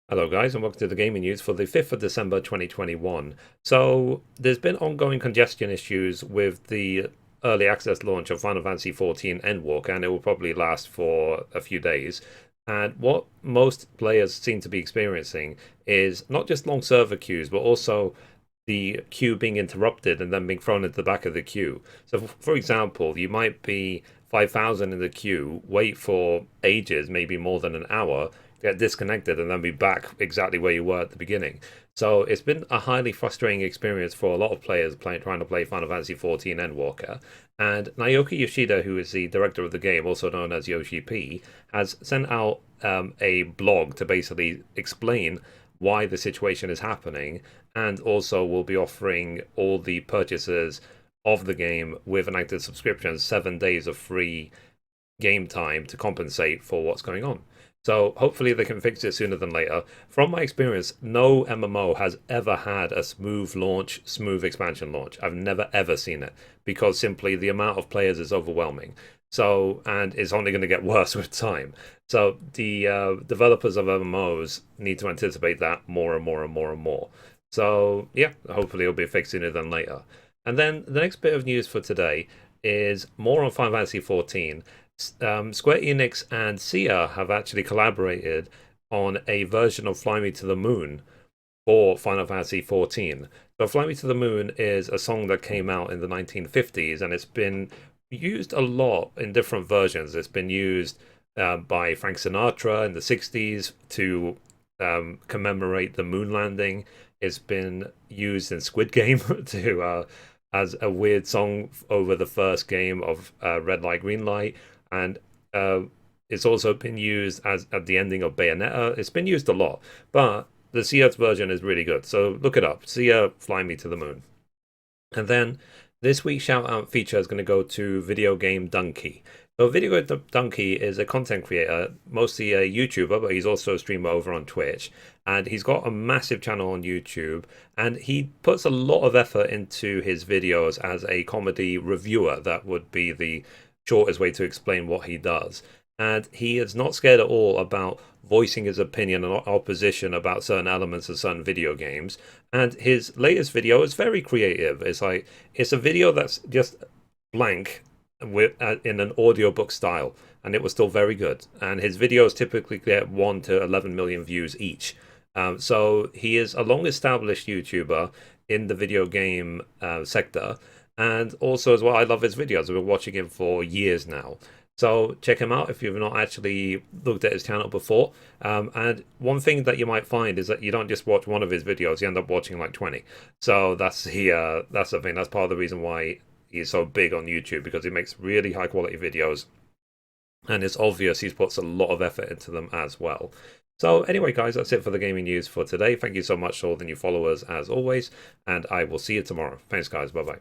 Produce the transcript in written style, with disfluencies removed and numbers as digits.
Hello guys and welcome to the gaming news for the 5th of December 2021. So there's been ongoing congestion issues with the early access launch of Final Fantasy XIV Endwalker, and it will probably last for a few days. And what most players seem to be experiencing is not just long server queues, but also the queue being interrupted and then being thrown into the back of the queue. So for example, you might be 5,000 in the queue, wait for ages, maybe more than an hour, get disconnected and then be back exactly where you were at the beginning. So it's been a highly frustrating experience for a lot of players trying to play Final Fantasy XIV Endwalker. And Naoki Yoshida, who is the director of the game, also known as Yoshi P, has sent out a blog to basically explain why the situation is happening, and also will be offering all the purchasers of the game with an active subscription 7 days of free game time to compensate for what's going on. So hopefully they can fix it sooner than later. From my experience, no MMO has ever had a smooth launch, smooth expansion launch. I've never ever seen it because simply the amount of players is overwhelming. So, and it's only going to get worse with time. So the developers of MMOs need to anticipate that more and more and more and more. So yeah, hopefully it'll be fixed sooner than later. And then the next bit of news for today is more on Final Fantasy XIV. Square Enix and Sia have actually collaborated on a version of Fly Me to the Moon for Final Fantasy XIV. So Fly Me to the Moon is a song that came out in the 1950s, and it's been used a lot in different versions. It's been used by Frank Sinatra in the 60s to commemorate the moon landing. It's been used in Squid Game to as a weird song over the first game of Red Light, Green Light, and it's also been used as at the ending of Bayonetta. It's been used a lot, but the Sia version is really good. So look it up. Sia, Fly Me to the Moon. And then this week's shout out feature is going to go to videogamedunkey. So videogamedunkey is a content creator, mostly a YouTuber, but he's also a streamer over on Twitch. And he's got a massive channel on YouTube, and he puts a lot of effort into his videos as a comedy reviewer. That would be the shortest way to explain what he does. And he is not scared at all about voicing his opinion and opposition about certain elements of certain video games. And his latest video is very creative. It's a video that's just blank with in an audiobook style, and it was still very good. And his videos typically get 1 to 11 million views each. So he is a long-established YouTuber in the video game sector, and also as well, I love his videos. I've been watching him for years now. So check him out if you've not actually looked at his channel before. And one thing that you might find is that you don't just watch one of his videos; you end up watching like 20. So that's the thing. That's part of the reason why he's so big on YouTube, because he makes really high quality videos, and it's obvious he's puts a lot of effort into them as well. So anyway, guys, that's it for the gaming news for today. Thank you so much to all the new followers as always, and I will see you tomorrow. Thanks, guys. Bye bye.